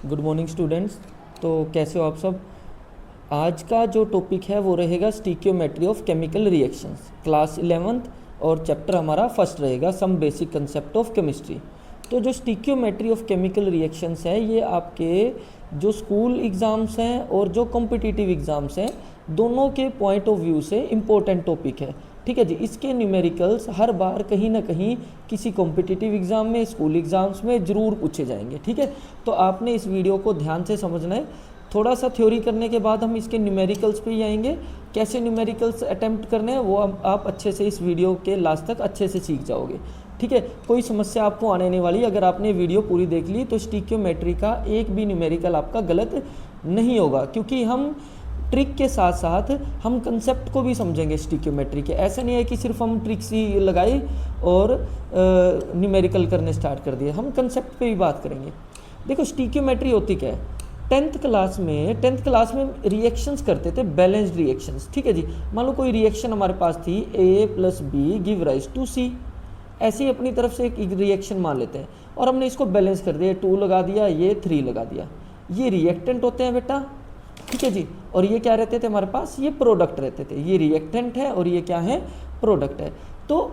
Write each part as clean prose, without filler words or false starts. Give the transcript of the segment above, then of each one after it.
Good morning students. तो कैसे हो आप सब। आज का जो टॉपिक है वो रहेगा stoichiometry of chemical reactions, class 11th, और चैप्टर हमारा फर्स्ट रहेगा some basic concept of chemistry. तो जो स्टिकियोमेट्री ऑफ केमिकल रिएक्शंस है ये आपके जो स्कूल एग्ज़ाम्स हैं और जो कॉम्पिटिटिव एग्ज़ाम्स हैं दोनों के पॉइंट ऑफ व्यू से इम्पोर्टेंट टॉपिक है। ठीक है जी। इसके न्यूमेरिकल्स हर बार कहीं ना कहीं किसी कॉम्पिटिटिव एग्ज़ाम में, स्कूल एग्ज़ाम्स में ज़रूर पूछे जाएंगे। ठीक है, तो आपने इस वीडियो को ध्यान से समझना है। थोड़ा सा थ्योरी करने के बाद हम इसके न्यूमेरिकल्स पे ही आएंगे। कैसे न्यूमेरिकल्स अटेम्प्ट करने हैं वो आप अच्छे से इस वीडियो के लास्ट तक अच्छे से सीख जाओगे। ठीक है, कोई समस्या आपको आने नहीं वाली। अगर आपने वीडियो पूरी देख ली तो स्टिकियोमेट्री का एक भी न्यूमेरिकल आपका गलत नहीं होगा, क्योंकि हम ट्रिक के साथ साथ हम कंसेप्ट को भी समझेंगे स्टिकियोमेट्री के। ऐसा नहीं है कि सिर्फ हम ट्रिक्स ही लगाई और न्यूमेरिकल करने स्टार्ट कर दिए, हम कंसेप्ट पे भी बात करेंगे। देखो स्टिकियोमेट्री होती क्या है। टेंथ क्लास में रिएक्शंस करते थे, बैलेंस्ड रिएक्शंस। ठीक है जी। मान लो कोई रिएक्शन हमारे पास थी, A+B give rise to C। ऐसे ही अपनी तरफ से एक रिएक्शन मान लेते हैं और हमने इसको बैलेंस कर दिया, 2 लगा दिया, ये 3 लगा दिया। ये रिएक्टेंट होते हैं बेटा। ठीक है जी। और ये क्या रहते थे हमारे पास, ये प्रोडक्ट रहते थे। ये रिएक्टेंट है और ये क्या है, प्रोडक्ट है। तो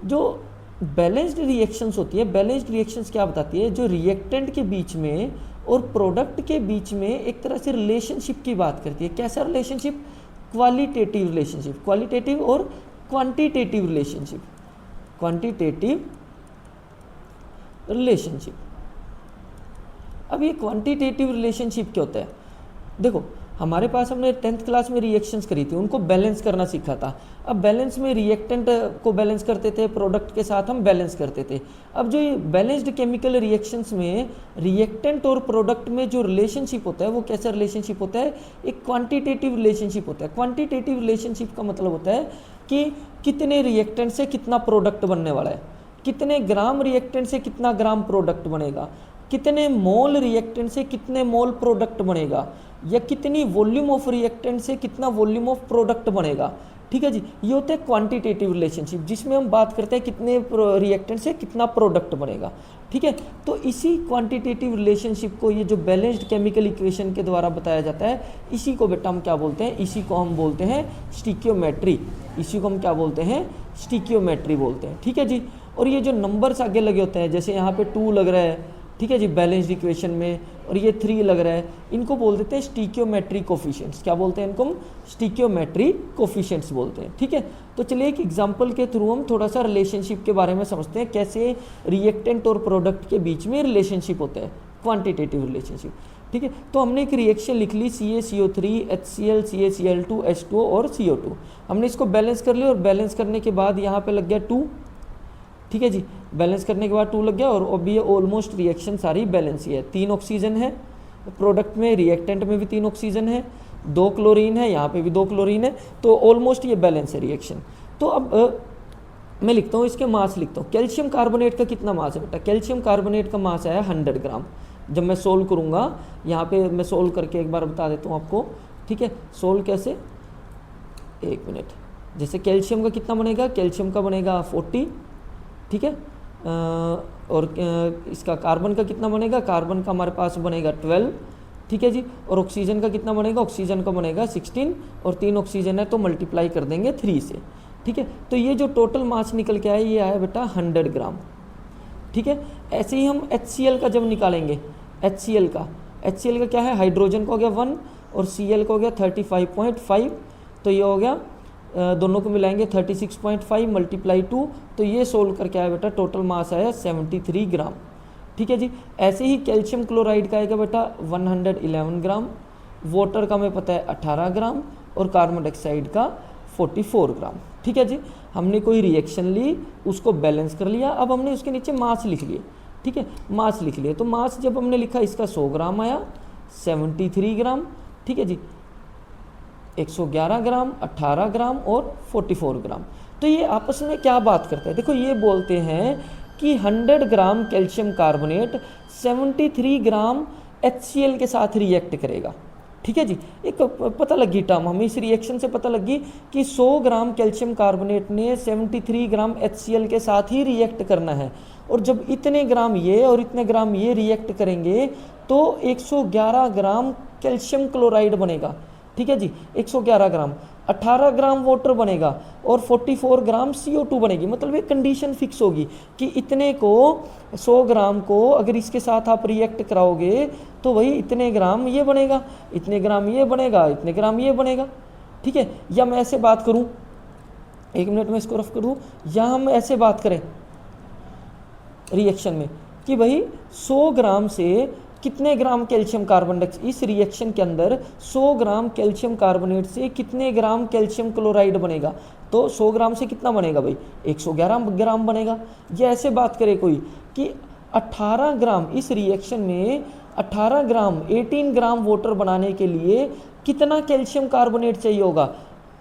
जो बैलेंस्ड रिएक्शंस होती है, बैलेंस्ड रिएक्शंस क्या बताती है, जो रिएक्टेंट के बीच में और प्रोडक्ट के बीच में एक तरह से रिलेशनशिप की बात करती है। कैसा रिलेशनशिप, क्वालिटेटिव रिलेशनशिप, क्वालिटेटिव और क्वांटिटेटिव रिलेशनशिप, क्वांटिटेटिव रिलेशनशिप। अब ये क्वांटिटेटिव रिलेशनशिप क्या होता है। देखो हमारे पास हमने 10th क्लास में रिएक्शंस करी थी, उनको बैलेंस करना सीखा था। अब बैलेंस में रिएक्टेंट को बैलेंस करते थे, प्रोडक्ट के साथ हम बैलेंस करते थे। अब जो ये बैलेंस्ड केमिकल रिएक्शंस में रिएक्टेंट और प्रोडक्ट में जो रिलेशनशिप होता है वो कैसा रिलेशनशिप होता है, एक क्वांटिटेटिव रिलेशनशिप होता है। क्वांटिटेटिव रिलेशनशिप का मतलब होता है कि कितने रिएक्टेंट से कितना प्रोडक्ट बनने वाला है, कितने ग्राम रिएक्टेंट से कितना ग्राम प्रोडक्ट बनेगा, कितने मोल रिएक्टेंट से कितने मोल प्रोडक्ट बनेगा, या कितनी वॉल्यूम ऑफ रिएक्टेंट से कितना वॉल्यूम ऑफ प्रोडक्ट बनेगा। ठीक है जी। ये होता है क्वांटिटेटिव रिलेशनशिप, जिसमें हम बात करते हैं कितने रिएक्टेंट से कितना प्रोडक्ट बनेगा। ठीक है, तो इसी क्वांटिटेटिव रिलेशनशिप को ये जो बैलेंस्ड केमिकल इक्वेशन के द्वारा बताया जाता है, इसी को बेटा हम क्या बोलते हैं, इसी को हम बोलते हैं स्टिकियोमेट्री। इसी को हम क्या बोलते हैं, स्टिकियोमेट्री बोलते हैं। ठीक है जी। और ये जो नंबर्स आगे लगे होते हैं, जैसे यहाँ पे 2 लग रहा है, ठीक है जी, बैलेंस्ड इक्वेशन में, और ये 3 लग रहा है, इनको बोल देते हैं स्टिकियोमेट्री कोफिशिएंट्स। क्या बोलते हैं इनको, हम स्टिकियोमेट्री कोफिशिएंट्स बोलते हैं। ठीक है, तो चलिए एक एग्जांपल के थ्रू हम थोड़ा सा रिलेशनशिप के बारे में समझते हैं, कैसे रिएक्टेंट और प्रोडक्ट के बीच में रिलेशनशिप होता है, क्वांटिटेटिव रिलेशनशिप। ठीक है, तो हमने एक रिएक्शन लिख ली, CaCO3 HCl CaCl2 H2O और CO2। हमने इसको बैलेंस कर लिया और बैलेंस करने के बाद यहाँ पे लग गया 2। ठीक है जी, बैलेंस करने के बाद 2 लग गया। और अब ये ऑलमोस्ट रिएक्शन सारी बैलेंस ही है। 3 ऑक्सीजन है प्रोडक्ट में, रिएक्टेंट में भी 3 ऑक्सीजन है, 2 क्लोरीन है, यहाँ पे भी 2 क्लोरीन है, तो ऑलमोस्ट ये बैलेंस है रिएक्शन। तो अब मैं लिखता हूँ इसके मास लिखता हूँ। कैल्शियम कार्बोनेट का कितना मास है बेटा, कैल्शियम कार्बोनेट का मास आया 100 ग्राम। जब मैं सोल्व करूँगा, यहाँ पे मैं सोल्व करके एक बार बता देता हूँ आपको। ठीक है, सोल्व कैसे, 1 मिनट। जैसे कैल्शियम का कितना बनेगा, कैल्शियम का बनेगा 40। ठीक है, और इसका कार्बन का कितना बनेगा, कार्बन का हमारे पास बनेगा 12। ठीक है जी। और ऑक्सीजन का कितना बनेगा, ऑक्सीजन का बनेगा 16, और 3 ऑक्सीजन है तो मल्टीप्लाई कर देंगे 3 से। ठीक है, तो ये जो टोटल मास निकल के आया ये आया बेटा 100 ग्राम। ठीक है, ऐसे ही हम HCl का जब निकालेंगे, HCl का क्या है, हाइड्रोजन का हो गया 1 और Cl का हो गया 35.5, तो ये हो गया दोनों को मिलाएंगे 36.5 मल्टीप्लाई 2, तो ये सोल्व करके आया बेटा टोटल मास आया 73 ग्राम। ठीक है जी। ऐसे ही कैल्शियम क्लोराइड का आएगा बेटा 111 ग्राम, वाटर का हमें पता है 18 ग्राम, और कार्बन डाइऑक्साइड का 44 ग्राम। ठीक है जी, हमने कोई रिएक्शन ली, उसको बैलेंस कर लिया, अब हमने उसके नीचे मास लिख लिए। ठीक है, मास लिख लिए, तो मास जब हमने लिखा इसका 100 ग्राम आया, 73 ग्राम। ठीक है जी, 111 ग्राम, 18 ग्राम और 44 ग्राम। तो ये आपस में क्या बात करते हैं, देखो ये बोलते हैं कि 100 ग्राम कैल्शियम कार्बोनेट 73 ग्राम HCl के साथ रिएक्ट करेगा। ठीक है जी, एक पता लगी टर्म हमें इस रिएक्शन से पता लगी कि 100 ग्राम कैल्शियम कार्बोनेट ने 73 ग्राम HCl के साथ ही रिएक्ट करना है, और जब इतने ग्राम ये और इतने ग्राम ये रिएक्ट करेंगे तो 111 ग्राम कैल्शियम क्लोराइड बनेगा। ठीक है जी, 111 ग्राम, 18 ग्राम वाटर बनेगा और 44 ग्राम CO2 बनेगी। मतलब ये कंडीशन फिक्स होगी कि इतने को 100 ग्राम को अगर इसके साथ आप रिएक्ट कराओगे तो वही इतने ग्राम ये बनेगा, इतने ग्राम ये बनेगा, इतने ग्राम ये बनेगा। ठीक है, या मैं ऐसे बात करूं, 1 मिनट में इसको रफ करूं, या हम ऐसे बात करें रिएक्शन में कि भाई 100 ग्राम से कितने ग्राम कैल्शियम कार्बन डाइऑक्साइड, इस रिएक्शन के अंदर 100 ग्राम कैल्शियम कार्बोनेट से कितने ग्राम कैल्शियम क्लोराइड बनेगा, तो 100 ग्राम से कितना बनेगा भाई, 111 ग्राम बनेगा। या ऐसे बात करें कोई कि 18 ग्राम, इस रिएक्शन में 18 ग्राम 18 ग्राम वाटर बनाने के लिए कितना कैल्शियम कार्बोनेट चाहिए होगा,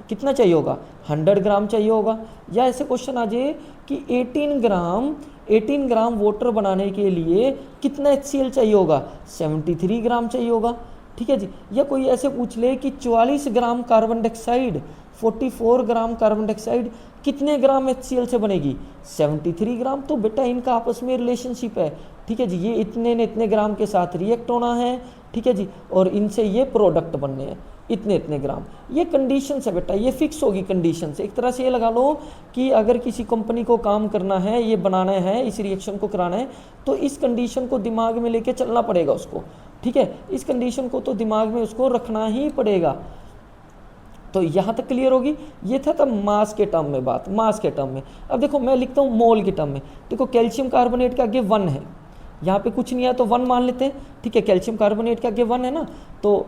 कितना चाहिए होगा, 100 ग्राम चाहिए होगा। या ऐसे क्वेश्चन आ जाए कि 18 ग्राम वाटर बनाने के लिए कितना HCl चाहिए होगा, 73 ग्राम चाहिए होगा। ठीक है जी, या कोई ऐसे पूछ ले कि 44 gram carbon dioxide, 44 gram carbon dioxide कितने ग्राम HCl से बनेगी, 73 ग्राम। तो बेटा इनका आपस में रिलेशनशिप है। ठीक है जी, ये इतने ने इतने ग्राम के साथ रिएक्ट होना है। ठीक है जी, और इनसे ये प्रोडक्ट बनने हैं इतने इतने ग्राम। ये कंडीशन है बेटा, ये फिक्स होगी कंडीशन से। एक तरह से ये लगा लो कि अगर किसी कंपनी को काम करना है, ये बनाना है, इस रिएक्शन को कराना है, तो इस कंडीशन को दिमाग में लेके चलना पड़ेगा उसको। ठीक है, इस कंडीशन को तो दिमाग में उसको रखना ही पड़ेगा। तो यहाँ तक क्लियर होगी। ये था तब मास के टर्म में बात, मास के टर्म में। अब देखो मैं लिखता हूँ मोल के टर्म में। देखो कैल्शियम कार्बोनेट के आगे 1 है, यहाँ पे कुछ नहीं है तो 1 मान लेते हैं। ठीक है, कैल्शियम कार्बोनेट के आगे 1 है ना, तो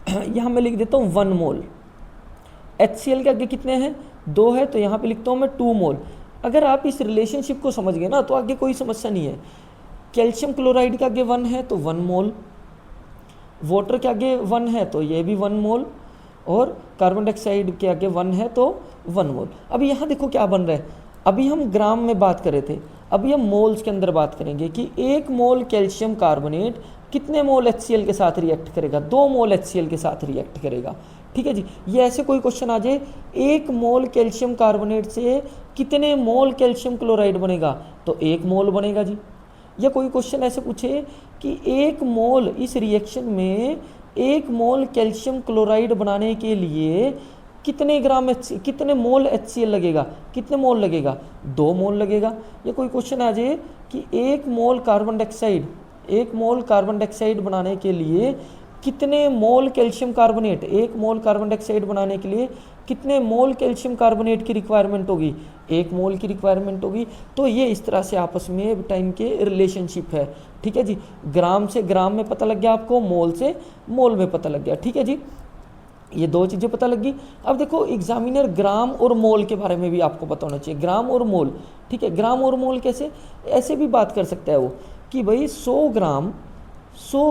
यहाँ मैं लिख देता हूँ 1 मोल। HCl के आगे कितने हैं, 2 है, तो यहाँ पे लिखता हूँ मैं 2 मोल। अगर आप इस रिलेशनशिप को समझ गए ना तो आगे कोई समस्या नहीं है। कैल्शियम क्लोराइड के आगे 1 है तो 1 मोल, वाटर के आगे 1 है तो ये भी 1 मोल, और कार्बन डाइऑक्साइड के आगे 1 है तो 1 मोल। अब यहाँ देखो क्या बन रहा है, अभी हम ग्राम में बात कर रहे थे, अभी हम मोल्स के अंदर बात करेंगे कि 1 मोल कैल्शियम कार्बोनेट कितने मोल HCl के साथ रिएक्ट करेगा, 2 मोल HCl के साथ रिएक्ट करेगा। ठीक है जी, ये ऐसे कोई क्वेश्चन आ जाए 1 मोल कैल्शियम कार्बोनेट से कितने मोल कैल्शियम क्लोराइड बनेगा, तो 1 मोल बनेगा जी। या कोई क्वेश्चन ऐसे पूछे कि 1 मोल, इस रिएक्शन में 1 मोल कैल्शियम क्लोराइड बनाने के लिए कितने ग्राम कितने मोल HCl लगेगा, कितने मोल लगेगा, 2 मोल लगेगा। या कोई क्वेश्चन आ जाए कि 1 mole carbon dioxide, 1 mole carbon dioxide बनाने के लिए कितने mole calcium carbonate, 1 mole carbon dioxide बनाने के लिए कितने मोल कैल्शियम कार्बोनेट की रिक्वायरमेंट होगी, 1 मोल की रिक्वायरमेंट होगी। तो ये इस तरह से आपस में टाइम के रिलेशनशिप है। ठीक है जी, ग्राम से ग्राम में पता लग गया आपको, मोल से मोल में पता लग गया। ठीक है जी, ये 2 चीज़ें पता लगी। अब देखो एग्जामिनर ग्राम और मोल के बारे में भी आपको पता होना चाहिए, ग्राम और मोल। ठीक है, ग्राम और मोल कैसे, ऐसे भी बात कर सकता है वो कि भाई 100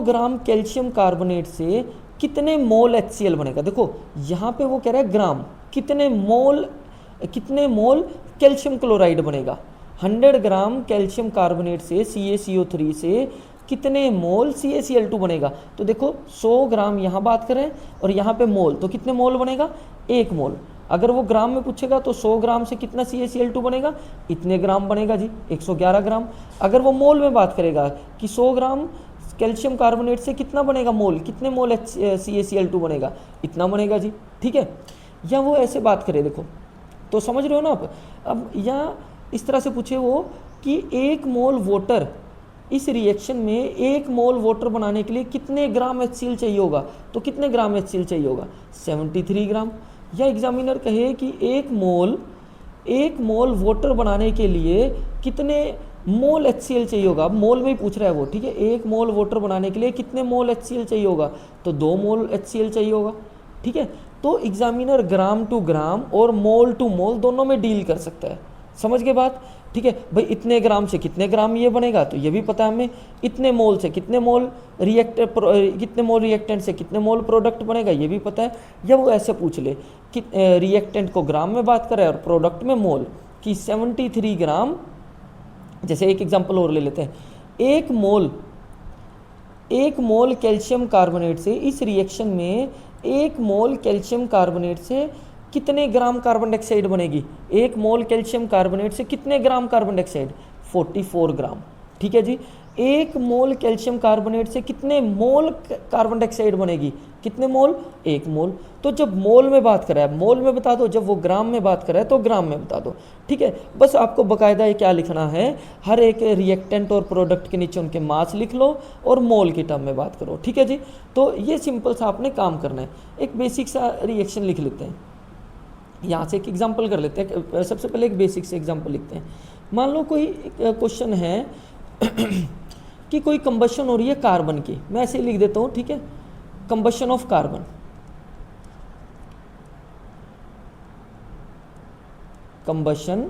ग्राम कैल्शियम कार्बोनेट से कितने मोल HCl बनेगा। देखो यहाँ पे वो कह रहा है ग्राम, कितने मोल कैल्शियम क्लोराइड बनेगा। 100 ग्राम कैल्शियम कार्बोनेट से CaCO3 से कितने मोल CaCl2 बनेगा। तो देखो 100 ग्राम यहाँ बात करें और यहाँ पे मोल, तो कितने मोल बनेगा, 1 मोल। अगर वो ग्राम में पूछेगा तो 100 ग्राम से कितना CaCl2 बनेगा, इतने ग्राम बनेगा जी, 111 ग्राम। अगर वो मोल में बात करेगा कि 100 ग्राम कैल्शियम कार्बोनेट से कितना बनेगा मोल, कितने मोल CaCl2 बनेगा, इतना बनेगा जी। ठीक है, या वो ऐसे बात करे, देखो तो समझ रहे हो ना आप। अब यहाँ इस तरह से पूछे वो कि 1 मोल वाटर, इस रिएक्शन में 1 मोल वाटर बनाने के लिए कितने ग्राम HCl चाहिए होगा, तो कितने ग्राम HCl चाहिए होगा, 73 ग्राम। या एग्जामिनर कहे कि 1 मोल वाटर बनाने के लिए कितने मोल HCl चाहिए होगा। अब मोल में ही पूछ रहा है वो। ठीक है, 1 मोल वाटर बनाने के लिए कितने मोल HCl चाहिए होगा, तो 2 मोल HCl चाहिए होगा। ठीक है, तो एग्जामिनर ग्राम टू ग्राम और मोल टू मोल दोनों में डील कर सकता है। समझ गए बात। ठीक है भाई, इतने ग्राम से कितने ग्राम ये बनेगा तो ये भी पता है हमें, इतने मोल से कितने मोल रिएक्टेंट से कितने मोल प्रोडक्ट बनेगा ये भी पता है। या वो ऐसे पूछ ले कि रिएक्टेंट को ग्राम में बात करें और प्रोडक्ट में मोल, कि 73 ग्राम। जैसे एक एग्जांपल और ले लेते हैं, 1 मोल कैल्शियम कार्बोनेट से, इस रिएक्शन में 1 मोल कैल्शियम कार्बोनेट से कितने ग्राम कार्बन डाइऑक्साइड बनेगी, 1 मोल कैल्शियम कार्बोनेट से कितने ग्राम कार्बन डाइऑक्साइड, 44 ग्राम। ठीक है जी, 1 मोल कैल्शियम कार्बोनेट से कितने मोल कार्बन डाइऑक्साइड बनेगी, कितने मोल, 1 मोल। तो जब मोल में बात करा है मोल में बता दो, जब वो ग्राम में बात करा है तो ग्राम में बता दो, ठीक है। बस आपको बकायदा ये क्या लिखना है, हर एक रिएक्टेंट और प्रोडक्ट के नीचे उनके मास लिख लो और मोल की टर्म में बात करो, ठीक है जी। तो ये सिंपल सा आपने काम करना है। एक बेसिक सा रिएक्शन लिख लेते हैं, यहाँ से एक एग्जाम्पल कर लेते हैं। सबसे पहले एक बेसिक से एग्जाम्पल लिखते हैं। मान लो कोई क्वेश्चन है कि कोई कंबशन हो रही है कार्बन की, मैं ऐसे ही लिख देता हूँ, ठीक है। Combustion of carbon, combustion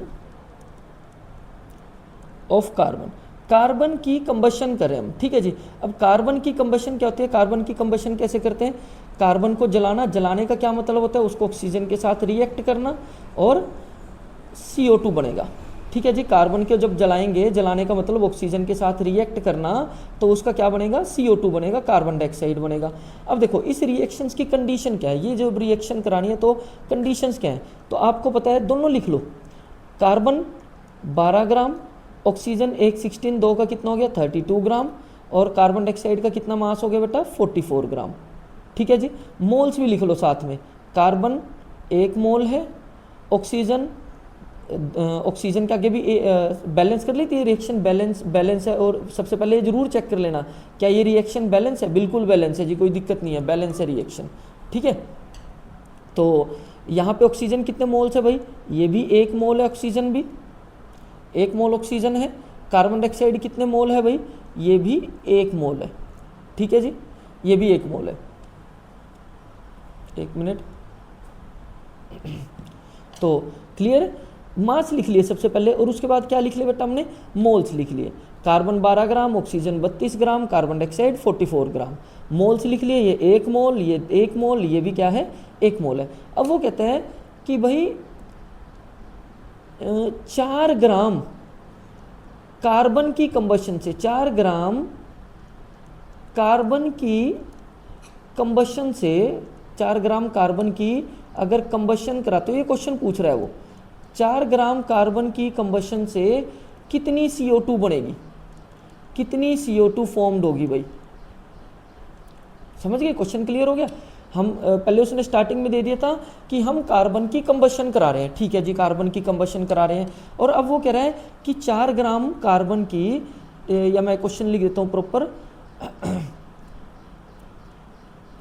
of carbon, carbon की कंबशन करें हम, ठीक है जी। अब कार्बन की कंबशन क्या होती है, कार्बन की कंबशन कैसे करते हैं, कार्बन को जलाना, जलाने का क्या मतलब होता है, उसको ऑक्सीजन के साथ रिएक्ट करना और CO2 बनेगा, ठीक है जी। कार्बन को जब जलाएंगे, जलाने का मतलब ऑक्सीजन के साथ रिएक्ट करना, तो उसका क्या बनेगा, CO2 बनेगा, कार्बन डाइऑक्साइड बनेगा। अब देखो इस रिएक्शंस की कंडीशन क्या है, ये जो रिएक्शन करानी है तो कंडीशंस क्या है, तो आपको पता है, दोनों लिख लो। कार्बन 12 ग्राम, ऑक्सीजन 116, 2 का कितना हो गया 32 ग्राम, और कार्बन डाइऑक्साइड का कितना मास हो गया बेटा 44 ग्राम, ठीक है जी। मोल्स भी लिख लो साथ में, कार्बन 1 मोल है, ऑक्सीजन ऑक्सीजन के आगे भी बैलेंस कर ली थी रिएक्शन, बैलेंस है। और सबसे पहले ये जरूर चेक कर लेना क्या ये रिएक्शन बैलेंस है, बिल्कुल बैलेंस है जी, कोई दिक्कत नहीं है, बैलेंस है रिएक्शन, ठीक है। तो यहाँ पे ऑक्सीजन कितने मोल्स है भाई, ये भी 1 मोल है, ऑक्सीजन भी 1 मोल ऑक्सीजन है। कार्बन डाइऑक्साइड कितने मोल है भाई, ये भी 1 मोल है, ठीक है जी, ये भी 1 मोल है। 1 मिनट। तो क्लियर, मास लिख लिए सबसे पहले, और उसके बाद क्या लिख लिया बेटा हमने, मोल्स लिख लिए। कार्बन 12 ग्राम, ऑक्सीजन 32 ग्राम, कार्बन डाइऑक्साइड 44 ग्राम, मोल्स लिख लिए। ये 1 मोल, ये 1 मोल, ये भी क्या है 1 मोल है। अब वो कहते हैं कि भाई 4 ग्राम कार्बन की कंबशन से, 4 ग्राम कार्बन की कंबशन से, 4 ग्राम कार्बन की अगर कंबशन करा, तो ये क्वेश्चन पूछ रहा है वो, 4 ग्राम कार्बन की कंबशन से कितनी CO2 बनेगी, कितनी CO2 फॉर्म्ड होगी भाई, समझ गए, क्वेश्चन क्लियर हो गया। हम पहले उसने स्टार्टिंग में दे दिया था कि हम कार्बन की कंबशन करा रहे हैं, ठीक है जी, कार्बन की कंबशन करा रहे हैं, और अब वो कह रहा है कि 4 ग्राम कार्बन की, या मैं क्वेश्चन लिख देता हूँ proper,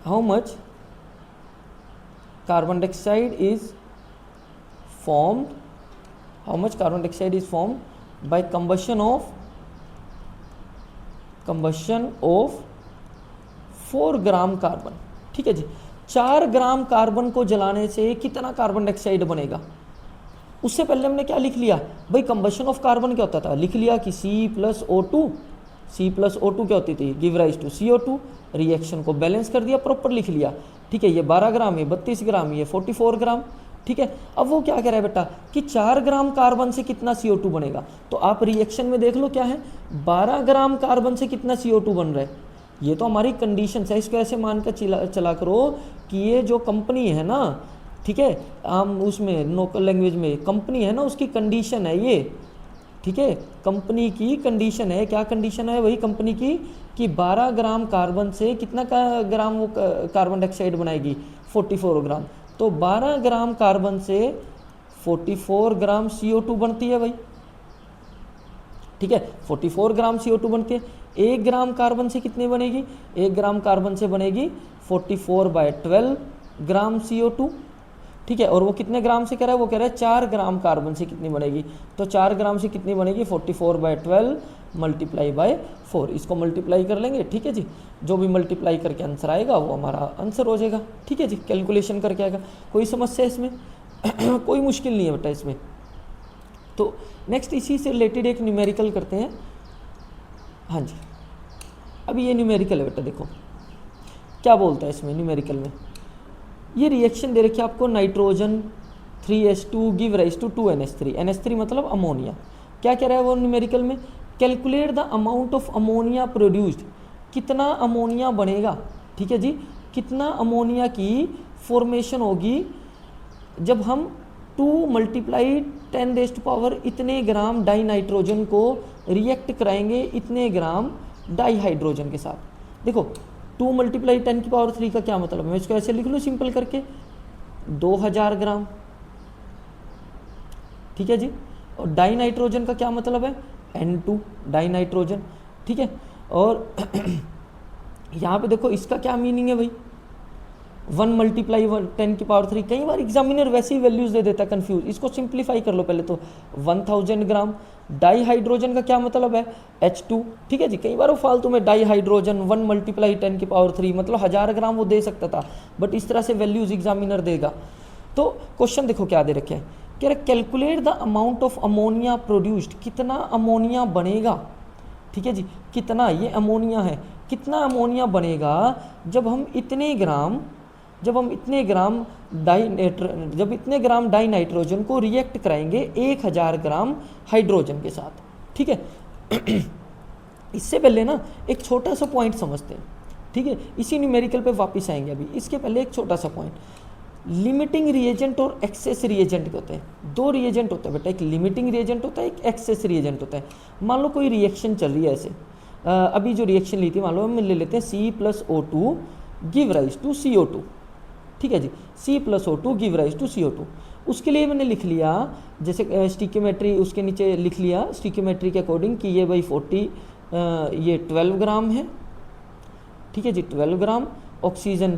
how much carbon dioxide is formed, how much carbon dioxide is formed by combustion of 4 gram carbon, ठीक है जी। 4 ग्राम कार्बन को जलाने से कितना कार्बन डाइऑक्साइड बनेगा, उससे पहले हमने क्या लिख लिया भाई, कंबशन ऑफ कार्बन क्या होता था, लिख लिया कि C+O2, C+O2 क्या होती थी, give rise to CO2, reaction को बैलेंस कर दिया, प्रॉपर लिख लिया, ठीक है। ये 12 ग्राम, ये 32 ग्राम, ये 44 ग्राम, ठीक है। अब वो क्या कह रहा है बेटा कि 4 ग्राम कार्बन से कितना CO2 बनेगा, तो आप रिएक्शन में देख लो क्या है, 12 ग्राम कार्बन से कितना CO2 बन रहा है, ये तो हमारी कंडीशन है। इसको ऐसे मानकर चला करो कि ये जो कंपनी है ना, ठीक है, हम उसमें लोकल लैंग्वेज में कंपनी है ना, उसकी कंडीशन है ये, ठीक है, कंपनी की कंडीशन है। क्या कंडीशन है वही कंपनी की, कि 12 ग्राम कार्बन से कितना ग्राम वो कार्बन डाइऑक्साइड बनाएगी, 44 ग्राम। तो 12 ग्राम कार्बन से 44 ग्राम CO2 बनती है भाई, ठीक है, 44 ग्राम CO2 बनती है। 1 ग्राम कार्बन से कितनी बनेगी, 1 ग्राम कार्बन से बनेगी 44/12 ग्राम CO2, ठीक है। और वो कितने ग्राम से कह रहा है, वो कह रहा है 4 ग्राम कार्बन से कितनी बनेगी, तो 4 ग्राम से कितनी बनेगी, 44/12 मल्टीप्लाई बाय 4, इसको मल्टीप्लाई कर लेंगे, ठीक है जी। जो भी मल्टीप्लाई करके आंसर आएगा वो हमारा आंसर हो जाएगा, ठीक है जी, कैलकुलेशन करके आएगा। कोई समस्या इसमें कोई मुश्किल नहीं है बेटा इसमें। तो नेक्स्ट इसी से रिलेटेड एक न्यूमेरिकल करते हैं। हाँ जी, अभी ये न्यूमेरिकल है बेटा, देखो क्या बोलता है इसमें न्यूमेरिकल में। ये रिएक्शन दे रखी है आपको, nitrogen 3H2 give rise to 2NH3, NH3 मतलब अमोनिया। क्या कह रहा है वो न्यूमेरिकल में, calculate the amount of ammonia produced, कितना अमोनिया बनेगा, ठीक है जी, कितना अमोनिया की फॉर्मेशन होगी जब हम 2 मल्टीप्लाई 10⁻⁴ इतने ग्राम डाई नाइट्रोजन को रिएक्ट कराएंगे इतने ग्राम डाई हाइड्रोजन के साथ। देखो 2 मल्टीप्लाई 10⁻³ का क्या मतलब है, मैं इसको ऐसे लिख लूँ सिंपल करके, 2000 ग्राम, ठीक है जी। और डाई नाइट्रोजन का क्या मतलब है, N2 डाई नाइट्रोजन, ठीक है। और यहाँ पे देखो इसका क्या मीनिंग है भाई, 1 मल्टीप्लाई 10⁻³। कई बार एग्जामिनर वैसे ही वैल्यूज दे देता है कंफ्यूज, इसको सिंप्लीफाई कर लो पहले तो, 1000 ग्राम। डाई हाइड्रोजन का क्या मतलब है, H2, ठीक है जी। कई बार वो फालतू में डाई हाइड्रोजन 1 मल्टीप्लाई 10⁻³ मतलब 1000 ग्राम वो दे सकता था, बट इस तरह से वैल्यूज एग्जामिनर देगा। तो क्वेश्चन देखो क्या दे रखे हैं, कह रहे calculate the amount of ammonia produced, कितना अमोनिया बनेगा, ठीक है जी। कितना, ये अमोनिया है, कितना अमोनिया बनेगा जब हम इतने ग्राम डाई नाइट्रोजन को रिएक्ट कराएंगे 1000 ग्राम हाइड्रोजन के साथ, ठीक है। इससे पहले ना एक छोटा सा पॉइंट समझते हैं, ठीक है। इसी न्यूमेरिकल पे वापस आएंगे अभी, इसके पहले एक छोटा सा पॉइंट, लिमिटिंग रिएजेंट और एक्सेस रिएजेंट होते हैं। 2 रिएजेंट होते हैं बेटा, एक लिमिटिंग रिएजेंट होता है, एक एक्सेस रिएजेंट होता है। मान लो कोई रिएक्शन चल रही है ऐसे, अभी जो रिएक्शन ली थी मान लो हम ले लेते हैं C+O2 give rise to CO2, ठीक है जी। C+O2 give rise to CO2, उसके लिए मैंने लिख लिया जैसे स्टिक्योमेट्री, उसके नीचे लिख लिया स्टिक्योमेट्री के अकॉर्डिंग कि ये भाई 40 ये 12 ग्राम है, ठीक है जी, 12 ग्राम। ऑक्सीजन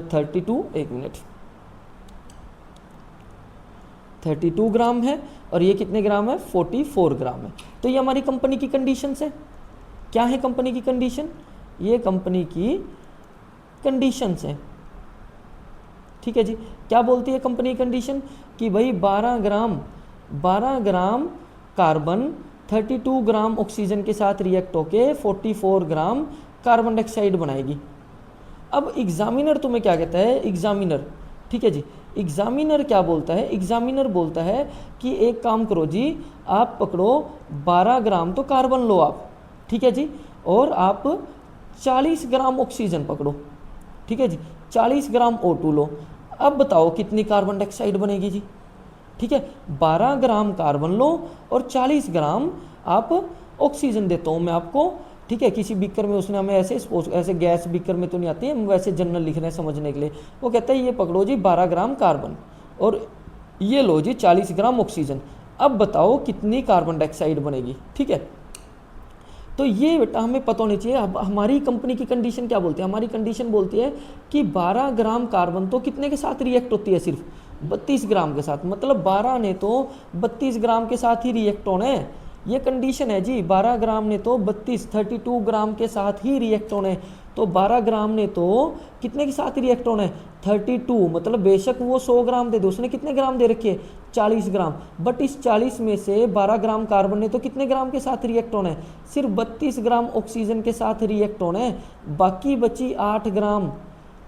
32, एक मिनट, 32 ग्राम है, और ये कितने ग्राम है, 44 ग्राम है। तो ये हमारी कंपनी की कंडीशन है। क्या है कंपनी की कंडीशन, ये कंपनी की कंडीशन है, ठीक है जी। क्या बोलती है कंपनी कंडीशन कि भाई 12 ग्राम कार्बन 32 ग्राम ऑक्सीजन के साथ रिएक्ट होके 44 ग्राम कार्बन डाइऑक्साइड बनाएगी। अब एग्जामिनर तुम्हें क्या कहता है, एग्जामिनर, ठीक है जी, एग्जामिनर क्या बोलता है, एग्जामिनर बोलता है कि एक काम करो जी, आप पकड़ो 12 ग्राम तो कार्बन लो आप, ठीक है जी, और आप 40 ग्राम ऑक्सीजन पकड़ो, ठीक है जी, 40 ग्राम O2 लो। अब बताओ कितनी कार्बन डाइऑक्साइड बनेगी जी, ठीक है। 12 ग्राम कार्बन लो और 40 ग्राम आप ऑक्सीजन देता हूँ मैं आपको, ठीक है। किसी बीकर में उसने हमें ऐसे गैस बीकर में तो नहीं आती है, हम वैसे जनरल लिख रहे हैं समझने के लिए। वो कहता है ये पकड़ो जी 12 ग्राम कार्बन और ये लो जी 40 ग्राम ऑक्सीजन, अब बताओ कितनी कार्बन डाइऑक्साइड बनेगी, ठीक है। तो ये बेटा हमें पता होनी चाहिए। अब हमारी कंपनी की कंडीशन क्या बोलती है, हमारी कंडीशन बोलती है कि 12 ग्राम कार्बन तो कितने के साथ रिएक्ट होती है, सिर्फ 32 ग्राम के साथ, मतलब 12 ने तो 32 ग्राम के साथ ही रिएक्ट होना है, ये कंडीशन है जी। 12 ग्राम ने तो 32 ग्राम के साथ ही रिएक्ट होना है, तो 12 ग्राम ने तो कितने के साथ रिएक्ट होना है, 32, मतलब बेशक वो 100 ग्राम दे दो, उसने कितने ग्राम दे रखे, 40 ग्राम, बट इस 40 में से 12 ग्राम कार्बन ने तो कितने ग्राम के साथ रिएक्ट होना है, सिर्फ 32 ग्राम ऑक्सीजन के साथ रिएक्ट होना है, बाकी बची 8 ग्राम,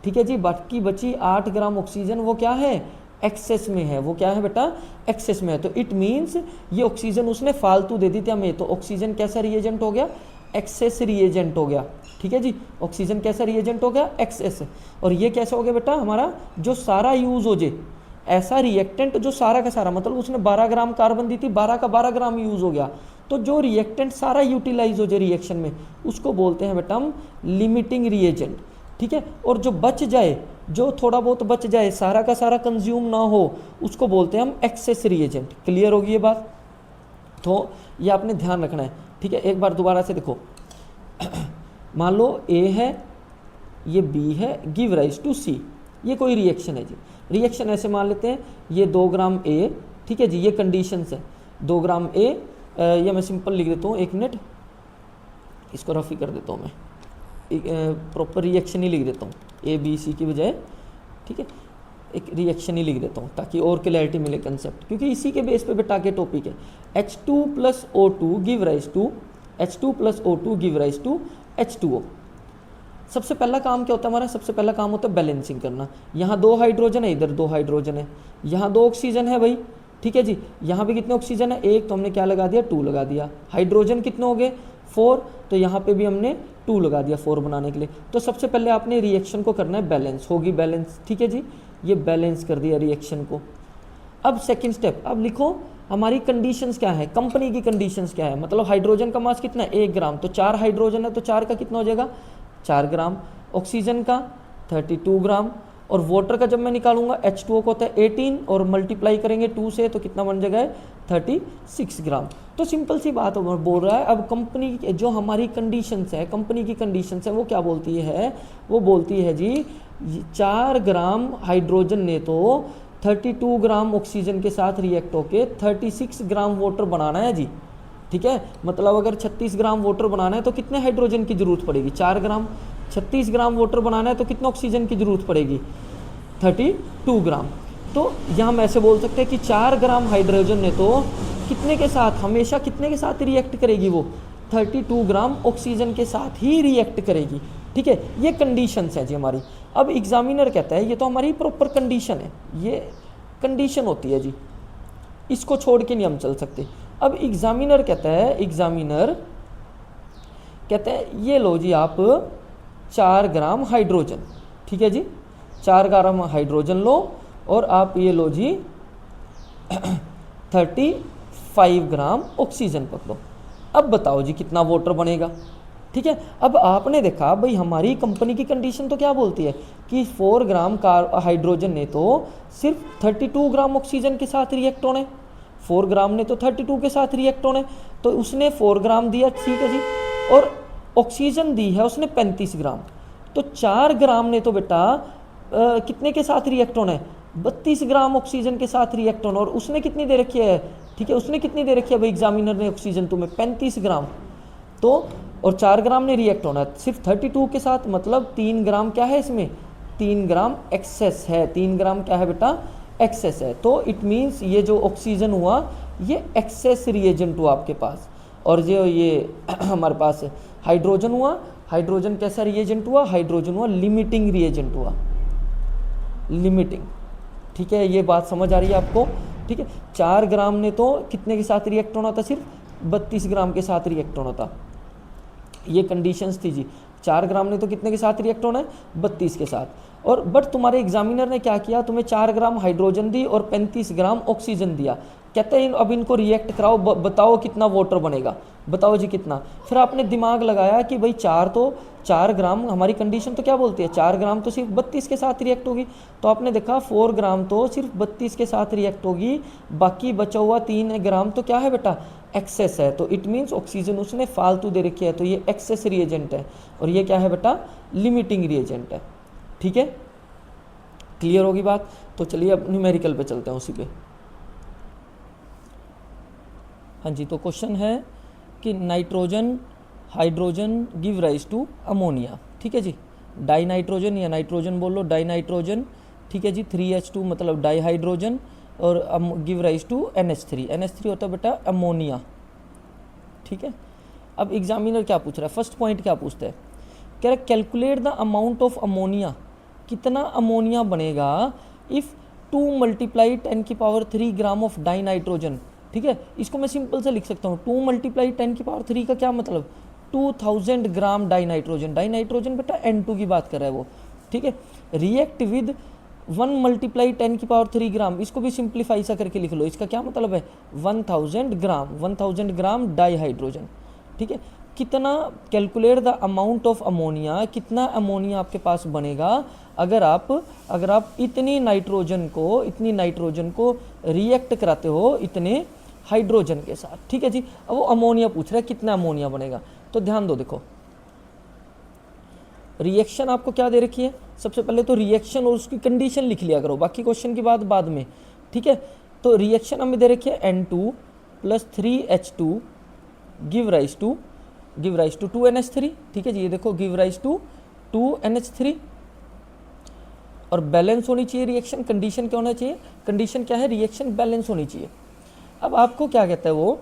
ठीक है जी, बाकी बची 8 ग्राम ऑक्सीजन वो क्या है, एक्सेस में है। वो क्या है बेटा, एक्सेस में है। तो इट मीन्स ये ऑक्सीजन उसने फालतू दे दी थी हमें, तो ऑक्सीजन कैसा रिएजेंट हो गया, एक्सेस रिएजेंट हो गया, ठीक है जी। ऑक्सीजन कैसा रिएजेंट हो गया, एक्सेस। और ये कैसा हो गया बेटा, हमारा जो सारा यूज हो जे, ऐसा रिएक्टेंट जो सारा का सारा, मतलब उसने 12 ग्राम कार्बन दी थी, 12 का 12 ग्राम यूज हो गया, तो जो रिएक्टेंट सारा यूटिलाइज हो जाए रिएक्शन में, उसको बोलते हैं बेटा हम लिमिटिंग रिएजेंट, ठीक है। और जो बच जाए, जो थोड़ा बहुत बच जाए, सारा का सारा कंज्यूम ना हो, उसको बोलते हैं हम एक्सेस रिएजेंट। क्लियर होगी ये बात, तो ये आपने ध्यान रखना है, ठीक है। एक बार दोबारा से देखो, मान लो A है, ये B है, गिव राइज टू C, ये कोई रिएक्शन है जी। रिएक्शन ऐसे मान लेते हैं, ये 2 ग्राम A, ठीक है जी, ये कंडीशंस है, 2 ग्राम A, ये मैं सिंपल लिख देता हूँ, 1 मिनट, इसको रफ ही कर देता हूँ मैं, प्रॉपर रिएक्शन ही लिख देता हूँ ABC की बजाय, ठीक है, एक रिएक्शन ही लिख देता हूँ ताकि और क्लैरिटी मिले कंसेप्ट, क्योंकि इसी के बेस पे बेटा के टॉपिक है। H2+O2 give rise to, H2+O2 give rise to H2O। सबसे पहला काम क्या होता है हमारा, सबसे पहला काम होता है बैलेंसिंग करना। यहाँ 2 हाइड्रोजन है, इधर 2 हाइड्रोजन है, यहाँ 2 ऑक्सीजन है भाई, ठीक है जी। यहाँ पे कितने ऑक्सीजन है, 1, तो हमने क्या लगा दिया, 2 लगा दिया। हाइड्रोजन कितने हो गए, 4, तो यहाँ पे भी हमने 2 लगा दिया 4 बनाने के लिए। तो सबसे पहले आपने रिएक्शन को करना है बैलेंस, होगी बैलेंस, ठीक है जी, ये बैलेंस कर दिया रिएक्शन को। अब सेकंड स्टेप, अब लिखो हमारी कंडीशंस क्या है, कंपनी की कंडीशंस क्या है, मतलब हाइड्रोजन का मास कितना है 1 ग्राम, तो 4 हाइड्रोजन है तो 4 का कितना हो जाएगा 4 ग्राम, ऑक्सीजन का 32 ग्राम, और वाटर का जब मैं निकालूंगा H2O को होता है 18 और मल्टीप्लाई करेंगे 2 से तो कितना बन जाएगा 36 ग्राम। तो सिंपल सी बात बोल रहा है। अब कंपनी जो हमारी कंडीशंस है, कंपनी की कंडीशंस है वो क्या बोलती है, वो बोलती है जी 4 ग्राम हाइड्रोजन ने तो 32 ग्राम ऑक्सीजन के साथ रिएक्ट होके 36 ग्राम वाटर बनाना है जी, ठीक है। मतलब अगर 36 ग्राम वाटर बनाना है तो कितने हाइड्रोजन की जरूरत पड़ेगी 4 ग्राम, 36 ग्राम वाटर बनाना है तो कितना ऑक्सीजन की जरूरत पड़ेगी 32 ग्राम। तो यहाँ हम ऐसे बोल सकते हैं कि 4 ग्राम हाइड्रोजन ने तो कितने के साथ, हमेशा कितने के साथ रिएक्ट करेगी, वो 32 ग्राम ऑक्सीजन के साथ ही रिएक्ट करेगी, ठीक है। ये कंडीशंस है जी हमारी। अब एग्जामिनर कहता है ये तो हमारी प्रॉपर कंडीशन है, ये कंडीशन होती है जी, इसको छोड़ के नहीं हम चल सकते। अब एग्जामिनर कहता है, एग्जामिनर कहते हैं ये लो जी आप 4 ग्राम हाइड्रोजन, ठीक है जी, 4 ग्राम हाइड्रोजन लो और आप ये लो जी 35 ग्राम ऑक्सीजन पकड़ो। अब बताओ जी कितना वाटर बनेगा, ठीक है। अब आपने देखा भाई हमारी कंपनी की कंडीशन तो क्या बोलती है कि 4 ग्राम हाइड्रोजन ने तो सिर्फ 32 ग्राम ऑक्सीजन के साथ रिएक्ट होने, 4 ग्राम ने तो 32 के साथ रिएक्ट होने, तो उसने 4 ग्राम दिया, ठीक है जी, और ऑक्सीजन दी है उसने 35 ग्राम, तो 4 ग्राम ने तो बेटा कितने के साथ रिएक्ट होना है 32 ग्राम ऑक्सीजन के साथ रिएक्ट होना, और उसने कितनी दे रखी है, ठीक है, उसने कितनी दे रखी है भाई एग्जामिनर ने ऑक्सीजन तुम्हें 35 ग्राम, तो और 4 ग्राम ने रिएक्ट होना है सिर्फ 32 के साथ, मतलब 3 ग्राम क्या है इसमें, 3 ग्राम एक्सेस है, 3 ग्राम क्या है बेटा एक्सेस है। तो इट मीन्स ये जो ऑक्सीजन हुआ ये एक्सेस रिएजेंट हुआ आपके पास, और जो ये हमारे पास हाइड्रोजन हुआ, हाइड्रोजन कैसा रिएजेंट हुआ, हाइड्रोजन हुआ लिमिटिंग रिएजेंट हुआ, लिमिटिंग, ठीक है। ये बात समझ आ रही है आपको, ठीक है। 4 ग्राम ने तो कितने के साथ रिएक्ट होना था, सिर्फ 32 ग्राम के साथ रिएक्ट होना था, ये कंडीशंस थी जी। 4 ग्राम ने तो कितने के साथ रिएक्ट होना है 32 के साथ, और बट तुम्हारे एग्जामिनर ने क्या किया, तुम्हें 4 ग्राम हाइड्रोजन दी और 35 ग्राम ऑक्सीजन दिया, कहते हैं अब इनको रिएक्ट कराओ, बताओ कितना वाटर बनेगा, बताओ जी कितना। फिर आपने दिमाग लगाया कि भाई 4 ग्राम, हमारी कंडीशन तो क्या बोलती है 4 ग्राम तो सिर्फ 32 के साथ रिएक्ट होगी, तो आपने देखा 4 ग्राम तो सिर्फ 32 के साथ रिएक्ट होगी, बाकी बचा हुआ 3 ग्राम तो क्या है बेटा एक्सेस है, तो इट मीन्स ऑक्सीजन उसने फालतू दे रखी है, तो ये एक्सेस रिएजेंट है, और ये क्या है बेटा लिमिटिंग रिएजेंट है, ठीक है। क्लियर होगी बात। तो चलिए अब न्यूमेरिकल पे चलते हैं उसी पे। हाँ जी, तो क्वेश्चन है कि nitrogen hydrogen give rise to ammonia, ठीक है जी, डाई नाइट्रोजन या नाइट्रोजन बोल लो, डाई नाइट्रोजन, ठीक है जी, 3H2 मतलब डाई हाइड्रोजन, और give rise to NH3, NH3 होता है बेटा अमोनिया, ठीक है। अब एग्जामिनर क्या पूछ रहा है, फर्स्ट पॉइंट क्या पूछता है, कह रहा है calculate the amount of ammonia, कितना अमोनिया बनेगा if 2 × 10³ gram of die nitrogen, ठीक है। इसको मैं सिंपल से लिख सकता हूँ, 2 × 10³ का क्या मतलब 2000 ग्राम डाई नाइट्रोजन, डाई नाइट्रोजन बेटा N2 की बात कर रहा है वो, ठीक है। रिएक्ट विद 1 × 10³ ग्राम, इसको भी सिंप्लीफाई सा करके लिख लो, इसका क्या मतलब है 1000 ग्राम डाई हाइड्रोजन, ठीक है। कितना calculate the amount of ammonia, कितना अमोनिया आपके पास बनेगा अगर आप इतनी नाइट्रोजन को रिएक्ट कराते हो इतने हाइड्रोजन के साथ, ठीक है जी। अब वो अमोनिया पूछ रहा है कितना अमोनिया बनेगा, तो ध्यान दो, देखो रिएक्शन आपको क्या दे रखी है, सबसे पहले तो रिएक्शन और उसकी कंडीशन लिख लिया करो, बाकी क्वेश्चन की बात बाद में, ठीक है। तो रिएक्शन हमें दे रखी है N2 + 3H2 give rise to 2NH3, ठीक है जी, ये देखो गिव राइज टू 2NH3, और बैलेंस होनी चाहिए रिएक्शन, कंडीशन क्या होना चाहिए, कंडीशन क्या है रिएक्शन बैलेंस होनी चाहिए। अब आपको क्या कहता है वो,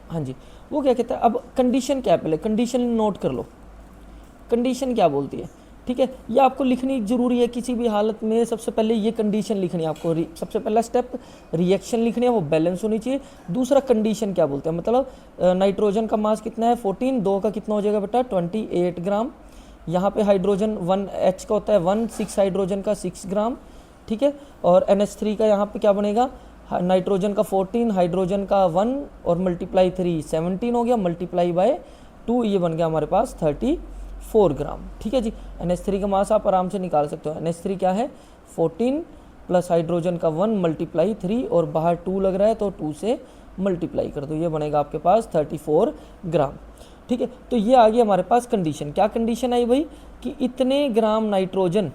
हाँ जी, वो क्या कहता है, अब कंडीशन क्या है, पहले कंडीशन नोट कर लो, कंडीशन क्या बोलती है, ठीक है। ये आपको लिखनी जरूरी है किसी भी हालत में, सबसे पहले ये कंडीशन लिखनी है आपको, सबसे पहला स्टेप रिएक्शन लिखनी है, वो बैलेंस होनी चाहिए। दूसरा कंडीशन क्या बोलते हैं, मतलब नाइट्रोजन का मास कितना है 14, 2 का कितना हो जाएगा बेटा 28 ग्राम, यहाँ पे हाइड्रोजन 1H का होता है 1, 6 हाइड्रोजन का 6 ग्राम, ठीक है। और NH3 का यहाँ पे क्या बनेगा, नाइट्रोजन का 14, हाइड्रोजन का 1 और मल्टीप्लाई 3 17 हो गया, मल्टीप्लाई बाय 2 ये बन गया हमारे पास 34 ग्राम। ठीक है जी। NH3 का मास आप आराम से निकाल सकते हो। NH3 क्या है 14 प्लस हाइड्रोजन का 1 मल्टीप्लाई 3 और बाहर 2 लग रहा है तो 2 से मल्टीप्लाई कर दो, ये बनेगा आपके पास 34 ग्राम। ठीक है, तो ये आ गई हमारे पास कंडीशन। क्या कंडीशन आई भाई कि इतने ग्राम नाइट्रोजन,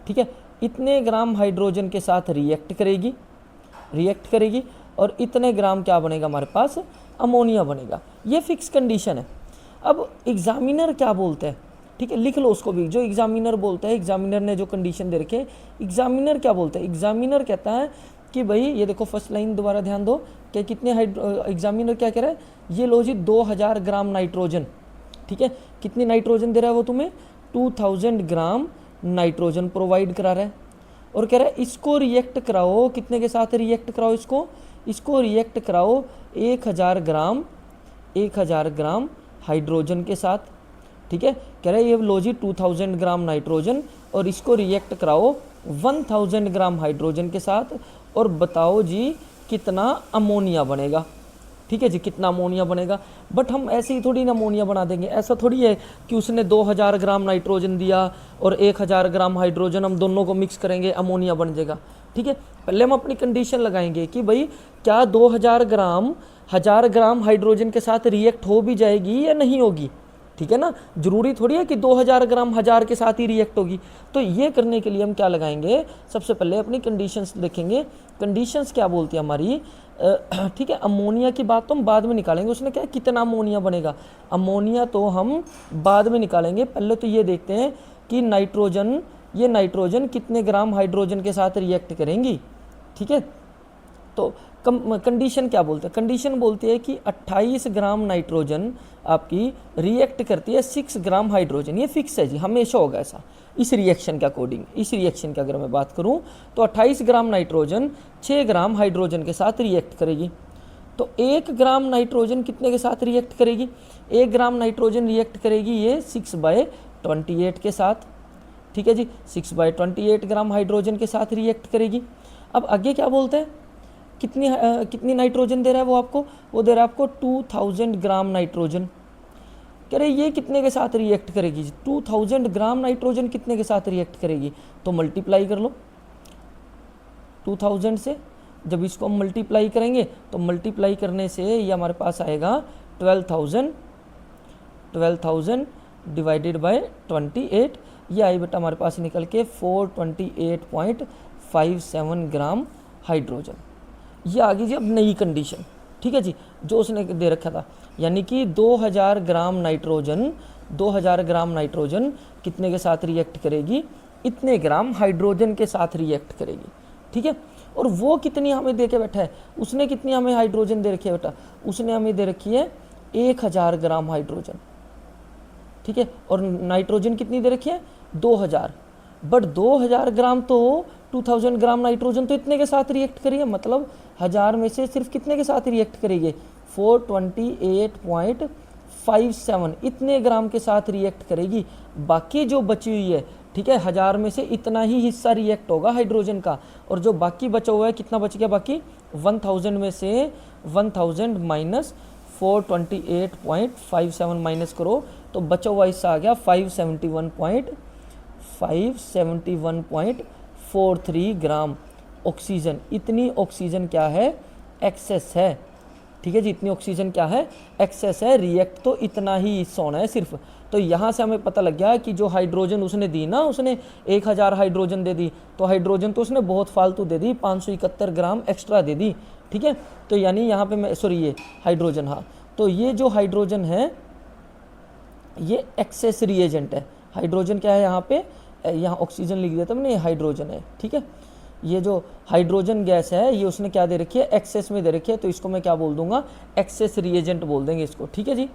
ठीक है, इतने ग्राम हाइड्रोजन के साथ रिएक्ट करेगी और इतने ग्राम क्या बनेगा हमारे पास, अमोनिया बनेगा। ये फिक्स कंडीशन है। अब एग्जामिनर क्या बोलते हैं, ठीक है, लिख लो उसको भी, जो एग्जामिनर बोलता है, एग्जामिनर ने जो कंडीशन दे रखे, एग्जामिनर क्या बोलता है, एग्जामिनर कहता है कि भाई ये देखो फर्स्ट लाइन दोबारा ध्यान दो कि कितने एग्जामिनर क्या कह रहा है, ये लो जी 2000 ग्राम नाइट्रोजन, ठीक है, कितनी नाइट्रोजन दे रहा है वो तुम्हें, 2000 ग्राम नाइट्रोजन प्रोवाइड करा रहा है और कह रहा है इसको रिएक्ट कराओ, कितने के साथ रिएक्ट कराओ, इसको रिएक्ट कराओ 1000 ग्राम हाइड्रोजन के साथ। ठीक है, कह रहा है ये लो जी 2000 ग्राम नाइट्रोजन और इसको रिएक्ट कराओ 1000 ग्राम हाइड्रोजन के साथ और बताओ जी कितना अमोनिया बनेगा। ठीक है जी, कितना अमोनिया बनेगा। बट हम ऐसे ही थोड़ी ना अमोनिया बना देंगे, ऐसा थोड़ी है कि उसने 2000 ग्राम नाइट्रोजन दिया और 1000 ग्राम हाइड्रोजन, हम दोनों को मिक्स करेंगे अमोनिया बन जाएगा। ठीक है, पहले हम अपनी कंडीशन लगाएंगे कि भाई क्या 2000 ग्राम 1000 ग्राम हाइड्रोजन के साथ रिएक्ट हो भी जाएगी या नहीं होगी। ठीक है ना, जरूरी थोड़ी है कि 2000 ग्राम 1000 के साथ ही रिएक्ट होगी। तो ये करने के लिए हम क्या लगाएंगे, सबसे पहले अपनी कंडीशंस देखेंगे। कंडीशंस क्या बोलती है हमारी, ठीक है, अमोनिया की बात तो हम बाद में निकालेंगे, उसने क्या कितना अमोनिया बनेगा, अमोनिया तो हम बाद में निकालेंगे। पहले तो ये देखते हैं कि नाइट्रोजन, ये नाइट्रोजन कितने ग्राम हाइड्रोजन के साथ रिएक्ट करेंगी। ठीक है, तो कंडीशन क्या बोलते हैं, कंडीशन बोलती है कि 28 ग्राम नाइट्रोजन आपकी रिएक्ट करती है 6 ग्राम हाइड्रोजन। ये फिक्स है जी, हमेशा होगा ऐसा इस रिएक्शन के अकॉर्डिंग। इस रिएक्शन की अगर मैं बात करूं तो 28 ग्राम नाइट्रोजन 6 ग्राम हाइड्रोजन के साथ रिएक्ट करेगी। तो 1 ग्राम नाइट्रोजन कितने के साथ रिएक्ट करेगी, 1 ग्राम नाइट्रोजन रिएक्ट करेगी ये 6/28 के साथ। ठीक है जी, 6/28 ग्राम हाइड्रोजन के साथ रिएक्ट करेगी। अब आगे क्या बोलते हैं, कितनी नाइट्रोजन दे रहा है वो आपको, वो दे रहा है आपको 2000 ग्राम नाइट्रोजन। कह रहे ये कितने के साथ रिएक्ट करेगी, 2000 ग्राम नाइट्रोजन कितने के साथ रिएक्ट करेगी, तो मल्टीप्लाई कर लो 2000 से। जब इसको हम मल्टीप्लाई करेंगे तो मल्टीप्लाई करने से ये हमारे पास आएगा 12,000 डिवाइडेड बाय 28, ये आई बेटा हमारे पास निकल के 428.57 ग्राम हाइड्रोजन। ये आ गई जी अब नई कंडीशन। ठीक है जी, जो उसने दे रखा था, यानी कि 2000 ग्राम नाइट्रोजन कितने के साथ रिएक्ट करेगी, इतने ग्राम हाइड्रोजन के साथ रिएक्ट करेगी। ठीक है, और वो कितनी हमें दे के बैठा है, उसने कितनी हमें हाइड्रोजन दे रखी है बेटा, उसने हमें दे रखी है 1000 ग्राम हाइड्रोजन। ठीक है, और नाइट्रोजन कितनी दे रखी है 2000, बट 2000 ग्राम तो 2000 ग्राम नाइट्रोजन तो इतने के साथ रिएक्ट करिए, मतलब 1000 में से सिर्फ कितने के साथ रिएक्ट करेगी, 428.57 इतने ग्राम के साथ रिएक्ट करेगी। बाकी जो बची हुई है, ठीक है, 1000 में से इतना ही हिस्सा रिएक्ट होगा हाइड्रोजन का, और जो बाकी बचा हुआ है, कितना बच गया बाकी, 1000 में से 1000 माइनस 428.57 माइनस करो तो बचा हुआ हिस्सा आ गया 571.43 ग्राम ऑक्सीजन। इतनी ऑक्सीजन क्या है, एक्सेस है। ठीक है जी, इतनी ऑक्सीजन क्या है, एक्सेस है। रिएक्ट तो इतना ही हिस्सा होना है सिर्फ। तो यहाँ से हमें पता लग गया कि जो हाइड्रोजन उसने दी ना, उसने 1000 हाइड्रोजन दे दी, तो हाइड्रोजन तो उसने बहुत फालतू दे दी, 571 ग्राम एक्स्ट्रा दे दी। ठीक है, तो यानी यहाँ पे मैं सॉरी ये हाइड्रोजन, हाँ, तो ये जो हाइड्रोजन है ये एक्सेस रिएजेंट है। हाइड्रोजन क्या है यहाँ पे, यहाँ ऑक्सीजन लिख दिया था मैंने, हाइड्रोजन है। ठीक है, ये जो हाइड्रोजन गैस है ये उसने क्या दे रखी है, एक्सेस में दे रखी है, तो इसको मैं क्या बोल दूंगा, एक्सेस रिएजेंट बोल देंगे इसको। ठीक है जी,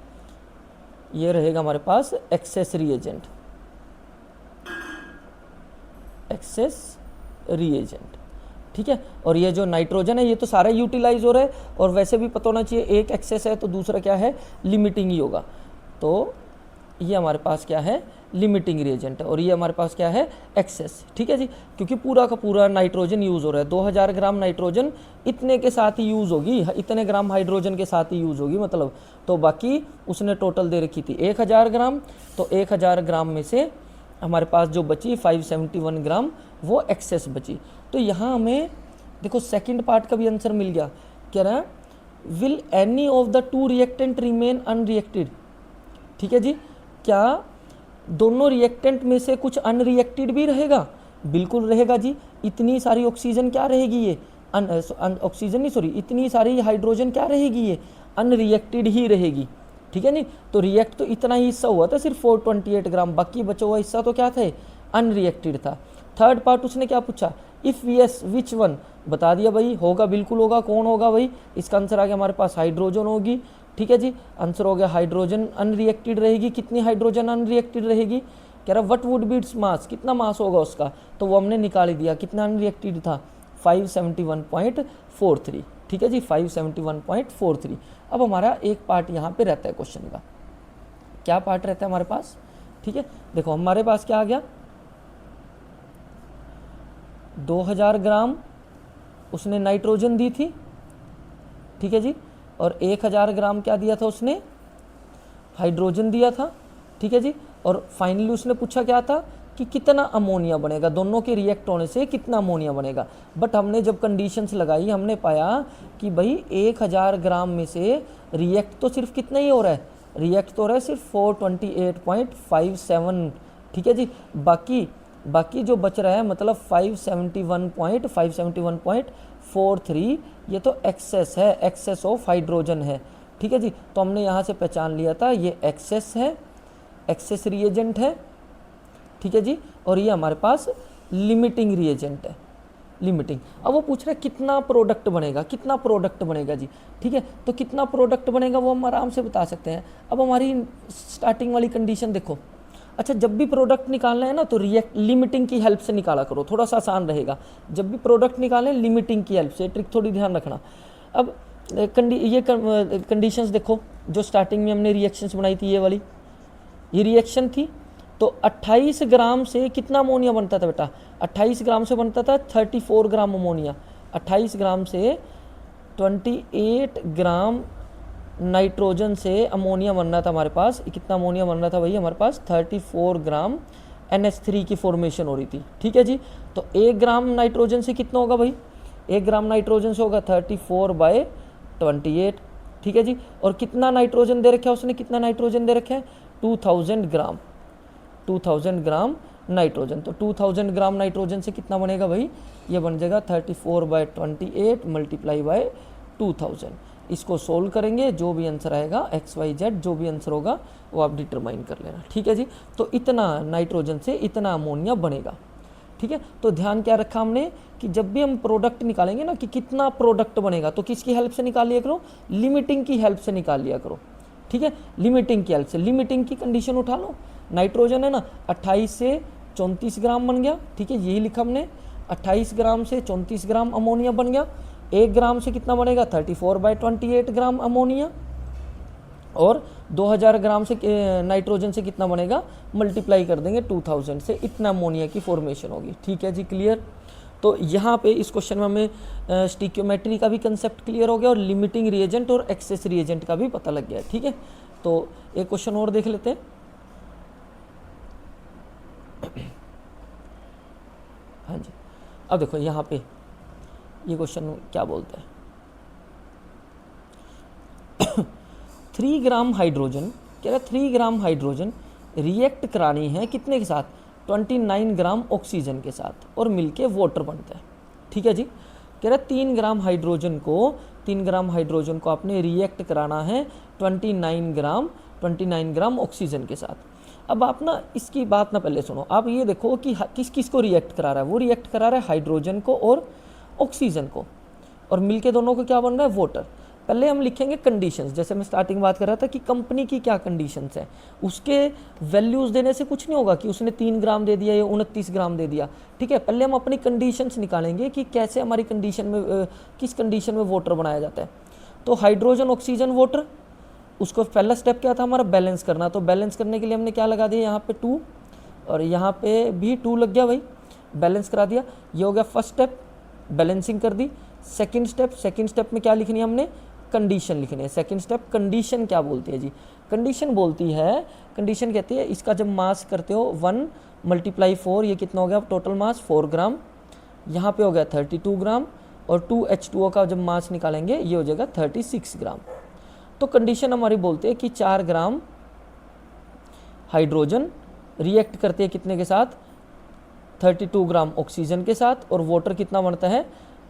ये रहेगा हमारे पास एक्सेस रिएजेंट, एक्सेस रिएजेंट। ठीक है, और ये जो नाइट्रोजन है ये तो सारा यूटिलाइज हो रहा है, और वैसे भी पता होना चाहिए एक एक्सेस है तो दूसरा क्या है, लिमिटिंग ही होगा। तो ये हमारे पास क्या है, लिमिटिंग रिएजेंट है, और ये हमारे पास क्या है, एक्सेस। ठीक है जी, क्योंकि पूरा का पूरा नाइट्रोजन यूज़ हो रहा है, 2000 ग्राम नाइट्रोजन इतने के साथ ही यूज़ होगी, इतने ग्राम हाइड्रोजन के साथ ही यूज़ होगी मतलब। तो बाकी उसने टोटल दे रखी थी 1000 ग्राम, तो 1000 ग्राम में से हमारे पास जो बची 571 ग्राम वो एक्सेस बची। तो यहाँ हमें देखो सेकंड पार्ट का भी आंसर मिल गया। कह रहा है will any of the two reactant remain unreacted. ठीक है जी, क्या दोनों रिएक्टेंट में से कुछ अनरिएक्टेड भी रहेगा? बिल्कुल रहेगा जी। इतनी सारी ऑक्सीजन क्या रहेगी, ये ऑक्सीजन नहीं सॉरी इतनी सारी हाइड्रोजन क्या रहेगी, ये अनरिएक्टेड ही रहेगी। ठीक है नहीं, तो रिएक्ट तो इतना ही हिस्सा हुआ था सिर्फ 428 ग्राम, बाकी बचा हुआ हिस्सा तो क्या थे, अनरिएक्टेड था। थर्ड पार्ट उसने क्या पूछा, इफ़ यस विच वन, बता दिया भाई, होगा बिल्कुल होगा, कौन होगा भाई, इसका आंसर आ गया हमारे पास हाइड्रोजन होगी। ठीक है जी, आंसर हो गया हाइड्रोजन अनरिएक्टेड रहेगी। कितनी हाइड्रोजन अनरिएक्टेड रहेगी, कह रहा what would be its mass, कितना मास होगा उसका, तो वो हमने निकाल दिया, कितना अनरिएक्टेड था 571.43। ठीक है जी, 571.43। अब हमारा एक पार्ट यहाँ पे रहता है क्वेश्चन का, क्या पार्ट रहता है हमारे पास। ठीक है, देखो हमारे पास क्या आ गया, 2000 ग्राम उसने नाइट्रोजन दी थी। ठीक है जी, और 1000 ग्राम क्या दिया था उसने, हाइड्रोजन दिया था। ठीक है जी, और फाइनली उसने पूछा क्या था कि कितना अमोनिया बनेगा, दोनों के रिएक्ट होने से कितना अमोनिया बनेगा। बट हमने जब कंडीशंस लगाई हमने पाया कि भाई 1000 ग्राम में से रिएक्ट तो सिर्फ कितना ही हो रहा है, रिएक्ट तो हो रहा है सिर्फ 428.57। ठीक है जी, बाकी जो बच रहा है मतलब 571.43 ये तो एक्सेस है, एक्सेस ऑफ हाइड्रोजन है। ठीक है जी, तो हमने यहाँ से पहचान लिया था ये एक्सेस है, एक्सेस रिएजेंट है। ठीक है जी, और ये हमारे पास लिमिटिंग रिएजेंट है, लिमिटिंग। अब वो पूछ रहा है कितना प्रोडक्ट बनेगा, कितना प्रोडक्ट बनेगा जी। ठीक है, तो कितना प्रोडक्ट बनेगा वो हम आराम से बता सकते हैं। अब हमारी स्टार्टिंग वाली कंडीशन देखो, अच्छा जब भी प्रोडक्ट निकालना है ना तो लिमिटिंग की हेल्प से निकाला करो, थोड़ा सा आसान रहेगा। जब भी प्रोडक्ट निकालें लिमिटिंग की हेल्प से, ट्रिक थोड़ी ध्यान रखना। अब ये कंडीशंस देखो, जो स्टार्टिंग में हमने रिएक्शंस बनाई थी, ये वाली ये रिएक्शन थी, तो 28 ग्राम से कितना अमोनिया बनता था बेटा, 28 ग्राम से बनता था 34 ग्राम अमोनिया। 28 ग्राम से 28 ग्राम नाइट्रोजन से अमोनिया बनना था हमारे पास। कितना अमोनिया बन रहा था भाई हमारे पास, 34 ग्राम NH3 की फॉर्मेशन हो रही थी। ठीक है जी, तो 1 ग्राम नाइट्रोजन से कितना होगा भाई, 1 ग्राम नाइट्रोजन से होगा 34/28। ठीक है जी, और कितना नाइट्रोजन दे रखा है उसने, कितना नाइट्रोजन दे रखा है, 2000 ग्राम, 2000 ग्राम नाइट्रोजन। तो 2000 ग्राम नाइट्रोजन से कितना बनेगा भाई, ये बन जाएगा 34/28 मल्टीप्लाई बाय 2000। इसको सोल्व करेंगे, जो भी आंसर आएगा XYZ जो भी आंसर होगा वो आप डिटरमाइन कर लेना। ठीक है जी, तो इतना नाइट्रोजन से इतना अमोनिया बनेगा। ठीक है, तो ध्यान क्या रखा हमने कि जब भी हम प्रोडक्ट निकालेंगे ना कि कितना प्रोडक्ट बनेगा, तो किसकी हेल्प से निकाल लिया करो, लिमिटिंग की हेल्प से निकाल लिया करो। ठीक है, लिमिटिंग की हेल्प से, लिमिटिंग की कंडीशन उठा लो। नाइट्रोजन है ना, 28 से 34 ग्राम बन गया। ठीक है, यही लिखा हमने, 28 ग्राम से 34 ग्राम अमोनिया बन गया। 1 ग्राम से कितना बनेगा, 34/28 ग्राम अमोनिया। और 2000 ग्राम से नाइट्रोजन से कितना बनेगा, मल्टीप्लाई कर देंगे 2000 से, इतना अमोनिया की फॉर्मेशन होगी। ठीक है जी, क्लियर। तो यहाँ पे इस क्वेश्चन में हमें स्टिक्योमेट्री का भी कंसेप्ट क्लियर हो गया और लिमिटिंग रिएजेंट और एक्सेस रिएजेंट का भी पता लग गया। ठीक है, तो एक क्वेश्चन और देख लेते हैं। हाँ जी, अब देखो यहाँ पे ये क्वेश्चन क्या बोलता है, 3 ग्राम हाइड्रोजन, कह रहा 3 ग्राम हाइड्रोजन रिएक्ट करानी है कितने के साथ, 29 ग्राम ऑक्सीजन के साथ, और मिलके वाटर बनता है। ठीक है जी, कह रहा 3 ग्राम हाइड्रोजन को आपने रिएक्ट कराना है 29 ग्राम ऑक्सीजन के साथ। अब आप ना इसकी बात ना पहले सुनो, आप ये देखो कि किस किस को रिएक्ट करा रहा है, वो रिएक्ट करा रहा है हाइड्रोजन को और ऑक्सीजन को, और मिलके दोनों को क्या बन रहा है, वाटर। पहले हम लिखेंगे कंडीशंस, जैसे मैं स्टार्टिंग बात कर रहा था कि कंपनी की क्या कंडीशंस है, उसके वैल्यूज़ देने से कुछ नहीं होगा कि उसने 3 ग्राम दे दिया या 29 ग्राम दे दिया। ठीक है, पहले हम अपनी कंडीशंस निकालेंगे कि कैसे हमारी कंडीशन में किस कंडीशन में वाटर बनाया जाता है। तो हाइड्रोजन ऑक्सीजन वाटर, उसको पहला स्टेप क्या था हमारा, बैलेंस करना। तो बैलेंस करने के लिए हमने क्या लगा दिया, यहाँ पे 2 और यहाँ पे भी 2 लग गया भाई, बैलेंस करा दिया। ये हो गया फर्स्ट स्टेप, बैलेंसिंग कर दी। सेकंड स्टेप में क्या लिखनी है हमने, कंडीशन लिखनी है। सेकंड स्टेप कंडीशन क्या बोलती है जी, कंडीशन बोलती है, कंडीशन कहती है इसका जब मास करते हो 1 × 4, ये कितना हो गया टोटल मास 4 ग्राम, यहाँ पे हो गया 32 ग्राम, और 2H2O का जब मास निकालेंगे ये हो जाएगा 36 ग्राम। तो कंडीशन हमारी बोलते हैं कि 4 ग्राम हाइड्रोजन रिएक्ट करते हैं कितने के साथ, 32 ग्राम ऑक्सीजन के साथ, और वाटर कितना बनता है,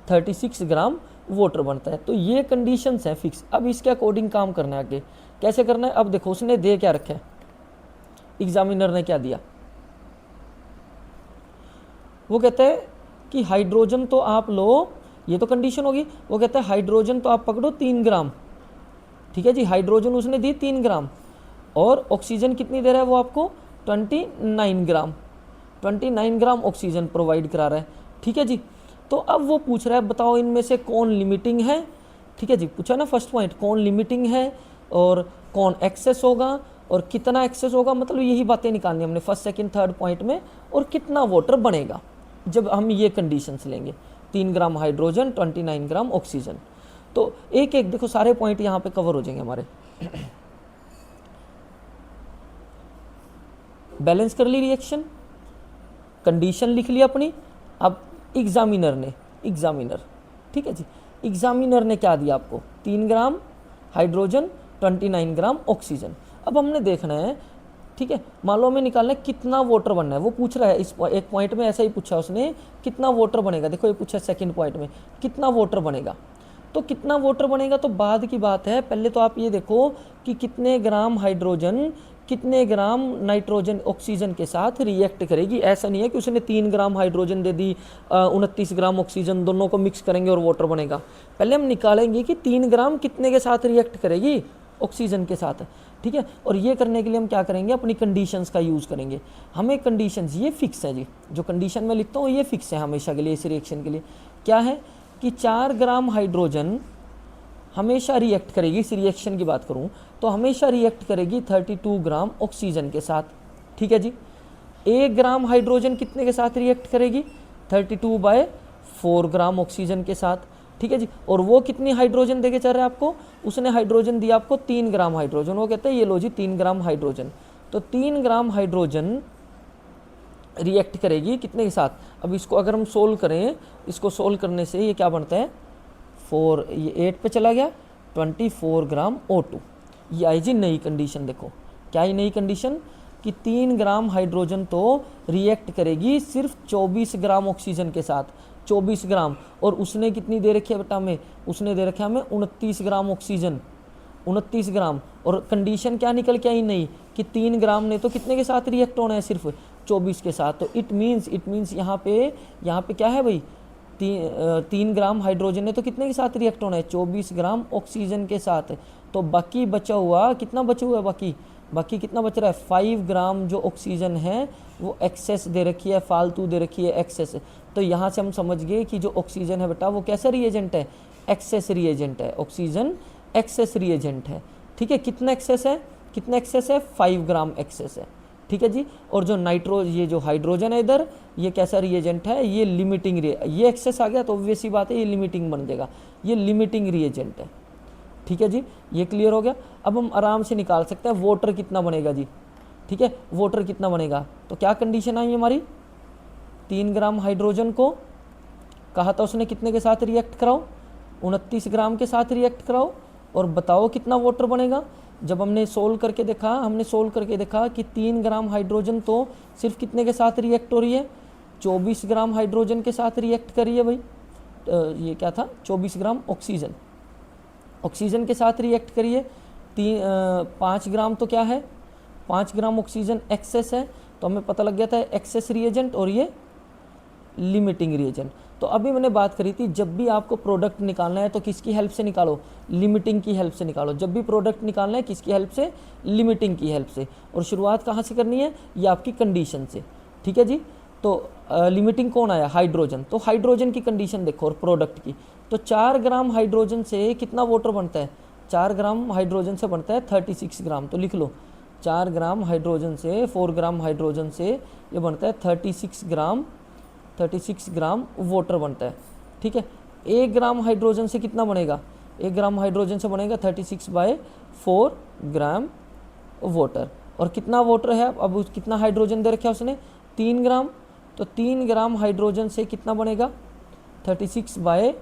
36 ग्राम वाटर बनता है। तो ये कंडीशंस हैं फिक्स। अब इसके अकॉर्डिंग काम करना है आगे, कैसे करना है। अब देखो उसने दे क्या रखा है, एग्जामिनर ने क्या दिया, वो कहते हैं कि हाइड्रोजन तो आप लो, ये तो कंडीशन होगी। वो कहता है हाइड्रोजन तो आप पकड़ो 3 ग्राम, ठीक है जी, हाइड्रोजन उसने दी 3 ग्राम, और ऑक्सीजन कितनी दे रहा है वो आपको 29 ग्राम, 29 ग्राम ऑक्सीजन प्रोवाइड करा रहा है, ठीक है जी। तो अब वो पूछ रहा है बताओ इनमें से कौन लिमिटिंग है, ठीक है जी, पूछा ना फर्स्ट पॉइंट, कौन लिमिटिंग है और कौन एक्सेस होगा और कितना एक्सेस होगा, मतलब यही बातें निकालनी हमने फर्स्ट सेकंड थर्ड पॉइंट में, और कितना वाटर बनेगा जब हम ये कंडीशंस लेंगे, 3 ग्राम हाइड्रोजन 29 ग्राम ऑक्सीजन। तो एक एक देखो सारे पॉइंट यहाँ पे कवर हो जाएंगे हमारे। बैलेंस कर ली रिएक्शन, कंडीशन लिख ली अपनी। अब एग्जामिनर ठीक है जी, एग्जामिनर ने क्या दिया आपको, 3 ग्राम हाइड्रोजन 29 ग्राम ऑक्सीजन। अब हमने देखना है, ठीक है, मान लो हमें निकालना है कितना वाटर बनना है, वो पूछ रहा है इस एक पॉइंट में ऐसा ही पूछा उसने, कितना वाटर बनेगा। देखो ये पूछा सेकंड पॉइंट में कितना वाटर बनेगा, तो कितना वाटर बनेगा तो बाद की बात है, पहले तो आप ये देखो कि कितने ग्राम हाइड्रोजन कितने ग्राम नाइट्रोजन ऑक्सीजन के साथ रिएक्ट करेगी। ऐसा नहीं है कि उसने 3 ग्राम हाइड्रोजन दे दी, 29 ग्राम ऑक्सीजन, दोनों को मिक्स करेंगे और वाटर बनेगा। पहले हम निकालेंगे कि 3 ग्राम कितने के साथ रिएक्ट करेगी, ऑक्सीजन के साथ, ठीक है। और ये करने के लिए हम क्या करेंगे, अपनी कंडीशंस का यूज़ करेंगे। हमें कंडीशंस ये फिक्स है जी, जो कंडीशन में लिखता हूँ ये फिक्स है हमेशा के लिए इस रिएक्शन के लिए। क्या है कि 4 ग्राम हाइड्रोजन हमेशा रिएक्ट करेगी, इस रिएक्शन की बात करूं तो हमेशा रिएक्ट करेगी 32 ग्राम ऑक्सीजन के साथ, ठीक है जी। 1 ग्राम हाइड्रोजन कितने के साथ रिएक्ट करेगी, 32/4 ग्राम ऑक्सीजन के साथ, ठीक है जी। और वो कितनी हाइड्रोजन देके चल रहा है आपको, उसने हाइड्रोजन दिया आपको 3 ग्राम हाइड्रोजन, वो कहते हैं ये लो जी 3 ग्राम हाइड्रोजन। तो 3 ग्राम हाइड्रोजन रिएक्ट करेगी कितने के साथ। अब इसको अगर हम सोल्व करें, इसको सोल्व करने से ये क्या बनता है 4, ये 8 पे चला गया, 24 ग्राम O2। ये आई जी नई कंडीशन। देखो क्या ही नई कंडीशन कि 3 ग्राम हाइड्रोजन तो रिएक्ट करेगी सिर्फ 24 ग्राम ऑक्सीजन के साथ, 24 ग्राम। और उसने कितनी दे रखी है बेटा हमें, उसने दे रखा है हमें 29 ग्राम ऑक्सीजन, 29 ग्राम। और कंडीशन क्या निकल के आई नई कि 3 ग्राम ने तो कितने के साथ रिएक्ट होना है, सिर्फ 24 के साथ। तो इट मीन्स यहाँ पे क्या है भाई, 3 ग्राम हाइड्रोजन ने तो कितने के साथ रिएक्ट होना है, 24 ग्राम ऑक्सीजन के साथ। तो बाकी बचा हुआ कितना बचा हुआ है, बाकी कितना बच रहा है 5 ग्राम जो ऑक्सीजन है वो एक्सेस दे रखी है, फालतू दे रखी है एक्सेस। तो यहाँ से हम समझ गए कि जो ऑक्सीजन है बेटा वो कैसा रिएजेंट है, एक्सेस रिएजेंट है। ऑक्सीजन एक्सेस रिएजेंट है, ठीक है। कितना एक्सेस है 5 ग्राम एक्सेस है, ठीक है जी। और जो ये जो हाइड्रोजन है इधर, ये कैसा रिएजेंट है, ये लिमिटिंग, ये एक्सेस आ गया तो ऑब्वियस सी बात है ये लिमिटिंग बन जाएगा, ये लिमिटिंग रिएजेंट है, ठीक है जी। ये क्लियर हो गया। अब हम आराम से निकाल सकते हैं वाटर कितना बनेगा जी, ठीक है। वाटर कितना बनेगा तो क्या कंडीशन आई हमारी, 3 ग्राम हाइड्रोजन को कहा था उसने कितने के साथ रिएक्ट कराओ, 29 ग्राम के साथ रिएक्ट कराओ, और बताओ कितना वाटर बनेगा। जब हमने सोल्व करके देखा कि 3 ग्राम हाइड्रोजन तो सिर्फ कितने के साथ रिएक्ट हो रही है, 24 ग्राम हाइड्रोजन के साथ रिएक्ट कर रही है भाई। ये क्या था 24 ग्राम ऑक्सीजन के साथ रिएक्ट करिए। 5 ग्राम तो क्या है, 5 ग्राम ऑक्सीजन एक्सेस है, तो हमें पता लग गया था एक्सेस रिएजेंट और ये लिमिटिंग रिएजेंट। तो अभी मैंने बात करी थी जब भी आपको प्रोडक्ट निकालना है तो किसकी हेल्प से निकालो, लिमिटिंग की हेल्प से निकालो। जब भी प्रोडक्ट निकालना है किसकी हेल्प से, लिमिटिंग की हेल्प से। और शुरुआत कहाँ से करनी है, ये आपकी कंडीशन से, ठीक है जी। तो लिमिटिंग कौन आया, हाइड्रोजन। तो हाइड्रोजन की कंडीशन देखो और प्रोडक्ट की, तो 4 ग्राम हाइड्रोजन से कितना वाटर बनता है, 4 ग्राम हाइड्रोजन से बनता है 36 ग्राम, तो लिख लो 4 ग्राम हाइड्रोजन से 4 ग्राम हाइड्रोजन से ये बनता है 36 ग्राम वाटर बनता है। ठीक है, 1 ग्राम हाइड्रोजन से कितना बनेगा, 1 ग्राम हाइड्रोजन से बनेगा 36/4 ग्राम वाटर। और कितना वाटर है, अब कितना हाइड्रोजन दे रखा है उसने, 3 ग्राम, तो 3 ग्राम हाइड्रोजन से कितना बनेगा 36/4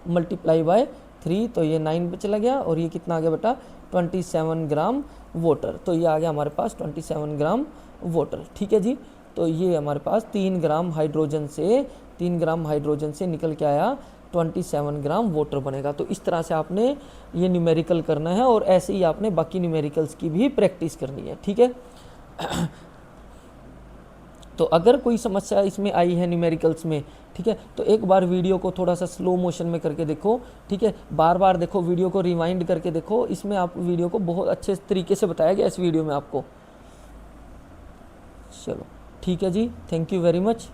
× 3, तो ये 9 पे चला गया, और ये कितना आ गया बेटा 27 ग्राम वाटर। तो ये आ गया हमारे पास 27 ग्राम वाटर। ठीक है जी, तो ये हमारे पास 3 ग्राम हाइड्रोजन से निकल के आया 27 ग्राम वाटर बनेगा। तो इस तरह से आपने ये न्यूमेरिकल करना है, और ऐसे ही आपने बाकी न्यूमेरिकल्स की भी प्रैक्टिस करनी है। ठीक है, तो अगर कोई समस्या इसमें आई है न्यूमेरिकल्स में, ठीक है, तो एक बार वीडियो को थोड़ा सा स्लो मोशन में करके देखो। ठीक है, बार बार देखो, वीडियो को रिवाइंड करके देखो, इसमें आप वीडियो को बहुत अच्छे तरीके से बताया गया इस वीडियो में आपको। चलो ठीक है जी, थैंक यू वेरी मच।